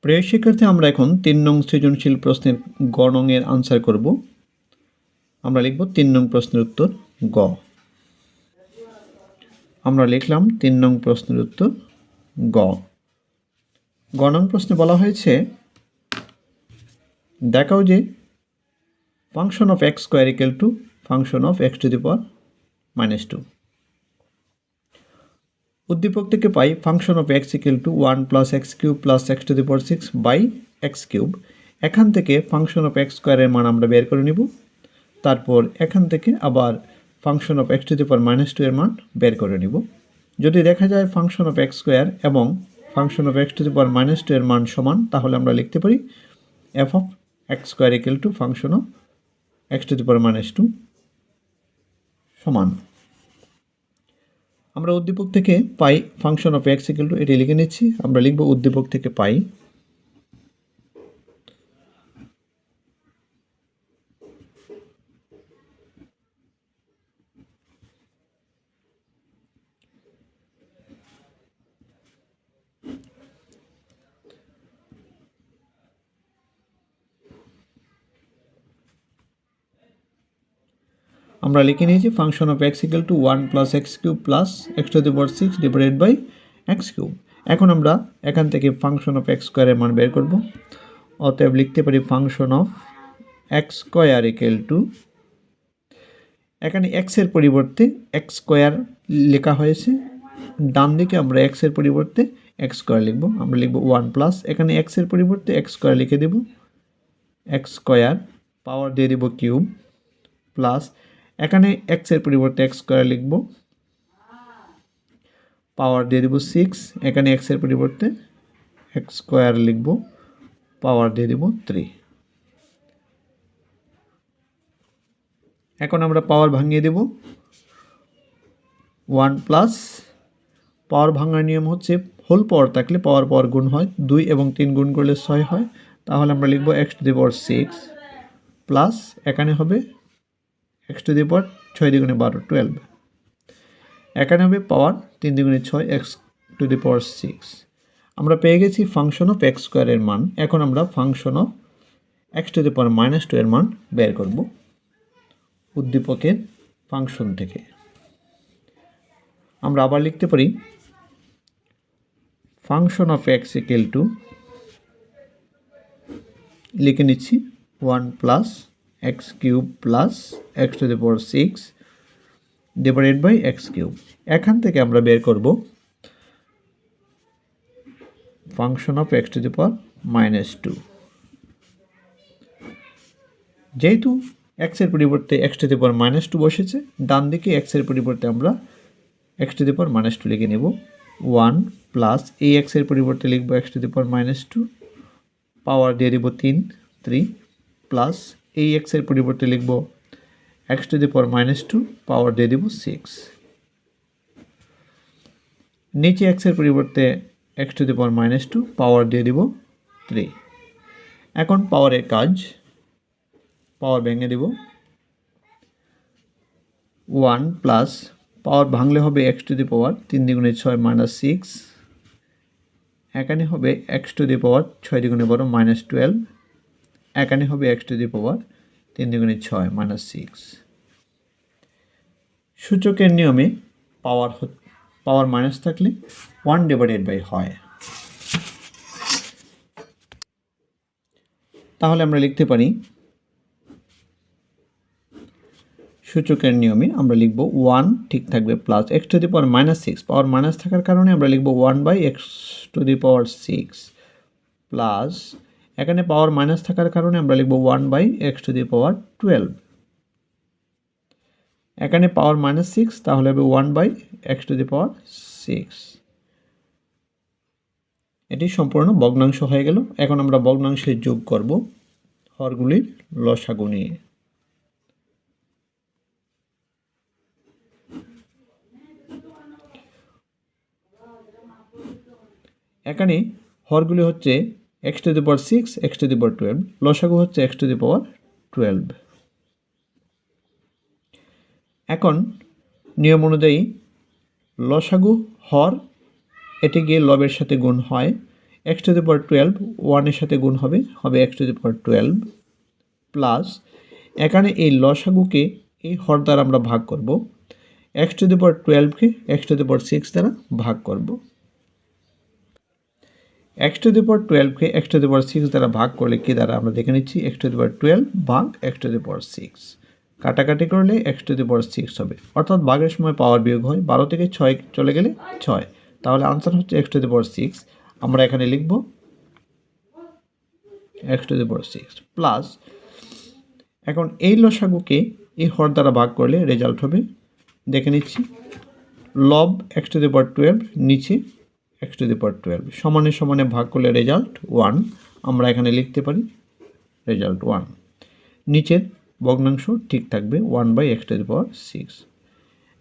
প্রিয় শিক্ষার্থী, আমরা এখন ৩ নং সৃজনশীল প্রশ্নের গ নং এর আনসার করব। আমরা লিখব ৩ নং প্রশ্নের উত্তর গ। আমরা লিখলাম ৩ নং প্রশ্নের উত্তর গ। গ নং প্রশ্নে বলা হয়েছে, দেখাও যে function of X square equal to function of X to the power -2। উদ্দীপক থেকে পাই function of x equal to 1 plus x cube plus x to the power 6 by x cube. এখান থেকে ফাংশন অফ এক্স স্কোয়ারের মান আমরা বের করে নিব। তারপর এখান থেকে আবার function of X to the power -2 এর মান বের করে নিব। যদি দেখা যায় ফাংশন অফ এক্স স্কোয়ার এবং function of X to the power -2 এর মান সমান, তাহলে আমরা লিখতে পারি F of X square equal to function of X to the power -2 সমান। আমরা উদ্দীপক থেকে পাই function of x equal to, এটি লিখে নিচ্ছি। আমরা লিখব উদ্দীপক থেকে পাই আমরা লিখে নিয়েছি function of x equal to 1 plus x cube plus x to the power 6 divided by x cube. এখন আমরা এখান থেকে ফাংশন অফ এক্স স্কোয়ারের মান বের করব। অতএব লিখতে পারি function of X square equal two, এখানে এক্সের পরিবর্তে এক্স স্কোয়ার লেখা হয়েছে, ডান দিকে আমরা এক্সের পরিবর্তে এক্স স্কোয়ার লিখব। আমরা লিখব 1 প্লাস, এখানে এক্সের পরিবর্তে এক্স স্কোয়ার লিখে দেব, এক্স স্কোয়ার পাওয়ার দিয়ে দেব কিউব প্লাস, এখানে এক্সের পরিবর্তে এক্স স্কোয়ার লিখব, পাওয়ার দিয়ে দেব 6, এখানে এক্সের পরিবর্তে এক্স স্কোয়ার লিখব, পাওয়ার দিয়ে দেব 3। এখন আমরা পাওয়ার ভাঙিয়ে দেব। 1 প্লাস, পাওয়ার ভাঙার নিয়ম হচ্ছে হোল পাওয়ার থাকলে পাওয়ার পাওয়ার গুণ হয়, 2 এবং 3 গুণ করলে 6 হয়। তাহলে আমরা লিখব x to the power 6 plus, এখানে হবে এক্স টু দি পাওয়ার 6 দ্বিগুণে 12 12, এখানে হবে পাওয়ার 3 দ্বিগুণে 6 এক্স টু দি পাওয়ার 6। আমরা পেয়ে গেছি ফাংশন অফ এক্স স্কোয়ারের মান। এখন আমরা function of X to the power -2 এর মান বের করব উদ্দীপকের ফাংশন থেকে। আমরা আবার লিখতে পারি function of x equal to, লিখে নিচ্ছি 1 plus x cube plus x to the power 6 divided by x cube. এখান থেকে আমরা বের করব function of X to the power -2। যেহেতু এক্সের পরিবর্তে এক্স টু দি পাওয়ার -2 বসেছে, ডান দিকে এক্সের পরিবর্তে আমরা এক্স টু দি পাওয়ার -2 লিখে নেব। 1 প্লাস, এই এক্সের পরিবর্তে লিখব এক্স টু দি পাওয়ার -2, পাওয়ার দিয়ে দেব 3 প্লাস, এই এক্সের পরিবর্তে লিখব এক্স টু দি পাওয়ার -2, পাওয়ার দিয়ে দেব 6। নিচে এক্সের পরিবর্তে এক্স টু দি পাওয়ার -2, পাওয়ার দিয়ে দেব 3। এখন পাওয়ারের কাজ, পাওয়ার ভেঙে দেব। 1 প্লাস, পাওয়ার ভাঙলে হবে এক্স টু দি পাওয়ার 3 দ্বিগুণে 6 -6, এখানে হবে এক্স টু দি পাওয়ার 6 দ্বিগুণে 12 -12, এখানে হবে এক্স টু দি পাওয়ার 3 দ্বিগুণে 6 -6। সূচকের নিয়মে পাওয়ার মাইনাস থাকলে 1 ডিভাইডেড বাই হয়। তাহলে আমরা লিখতে পারি সূচকের নিয়মে আমরা লিখব 1 ঠিক থাকবে plus x to the power -6, power minus থাকার কারণে আমরা লিখব 1 by x to the power 6 plus, এখানে পাওয়ার মাইনাস থাকার কারণে আমরা লিখব 1 by x to the power 12, এখানে পাওয়ার -6, তাহলে হবে 1 by x to the power 6। এটি সম্পূর্ণ ভগ্নাংশ হয়ে গেল। এখন আমরা ভগ্নাংশের যোগ করব হরগুলির লসাগু নিয়ে। এখানে হরগুলি হচ্ছে X to the power 6, X to the power 12, লসাগু হচ্ছে এক্স টু দি পাওয়ার 12। এখন নিয়ম অনুযায়ী লসাগু হর, এটি গিয়ে লবের সাথে গুণ হয়, এক্স টু দি পাওয়ার 12 ওয়ানের সাথে গুণ হবে X to the power 12 plus এখানে এই লসাগুকে এই হর দ্বারা আমরা ভাগ করব, এক্স টু দি পাওয়ার 12কে এক্স টু দি পাওয়ার 6 দ্বারা ভাগ করব। এক্স টু দি পাওয়ার 12কে এক্স টু দি পাওয়ার 6 দ্বারা ভাগ করলে কি দ্বারা আমরা দেখে নিচ্ছি, এক্স টু দি পাওয়ার 12 ভাগ এক্স টু দি পাওয়ার 6, কাটাকাটি করলে এক্স টু দি পাওয়ার 6 হবে, অর্থাৎ ভাগের সময় পাওয়ার বিয়োগ হয়, 12 থেকে 6 চলে গেলে 6, তাহলে আনসার হচ্ছে এক্স টু দি পাওয়ার 6। আমরা এখানে লিখব x to the power 6 plus এখন এই লসাগুকে এই হর দ্বারা ভাগ করলে রেজাল্ট হবে, দেখে নিচ্ছি, লব এক্স টু দি পাওয়ার 12 নিচে এক্স টু দি পাওয়ার 12 সমানে সমানে ভাগ করলে রেজাল্ট 1, আমরা এখানে লিখতে পারি রেজাল্ট 1। নিচের ভগ্নাংশ ঠিক থাকবে 1/x টু দি পাওয়ার 6।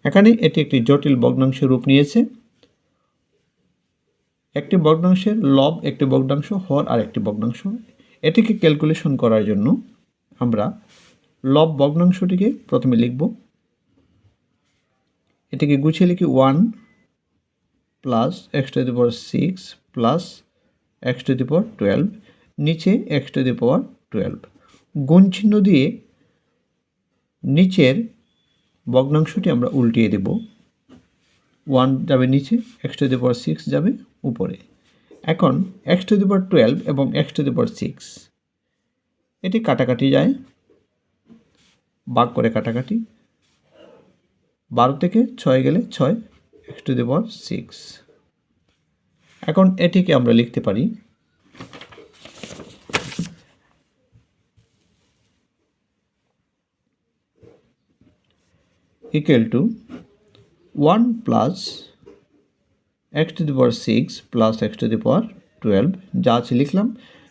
এখানে এটি একটি জটিল ভগ্নাংশের রূপ নিয়েছে। একটি ভগ্নাংশের লব একটি ভগ্নাংশ, হর আর একটি ভগ্নাংশ। এটিকে ক্যালকুলেশন করার জন্য আমরা লব ভগ্নাংশটিকে প্রথমে লিখব, এটিকে গুছিয়ে লিখি 1 plus x to the power 6 plus x to the power 12, নিচে এক্স টু দি পাওয়ার 12, গুণ চিহ্ন দিয়ে নিচের ভগ্নাংশটি আমরা উল্টিয়ে দেব, 1 যাবে নিচে, এক্স টু দি পাওয়ার 6 যাবে উপরে। এখন এক্স টু দি পাওয়ার 12 এবং এক্স টু দি পাওয়ার 6 এটি কাটাকাটি যায়, ভাগ করে কাটাকাটি, 12 থেকে 6 গেলে 6 এক্স টু দি পাওয়ার 6। এখন এটিকে আমরা লিখতে পারি equal to 1 plus x to the power 6 plus x to the power 12, যা আছে লিখলাম,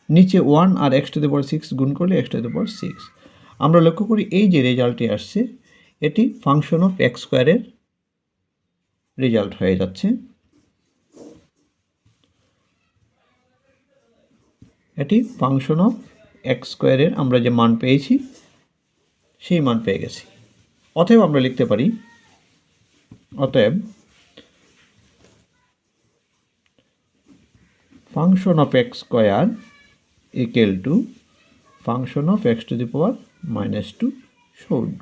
নিচে 1 আর এক্স টু দি পাওয়ার 6 গুণ করলে এক্স টু দি পাওয়ার 6। আমরা লক্ষ্য করি এই যে রেজাল্টটি আসছে এটি ফাংশন অফ এক্স স্কোয়ারের রেজাল্ট হয়ে যাচ্ছে। এটি ফাংশন অফ এক্স স্কোয়ারের আমরা যে মান পেয়েছি সেই মান পেয়ে গেছি। অতএব আমরা লিখতে পারি, অতএব function of X square equal to function of X to the power -2 solved.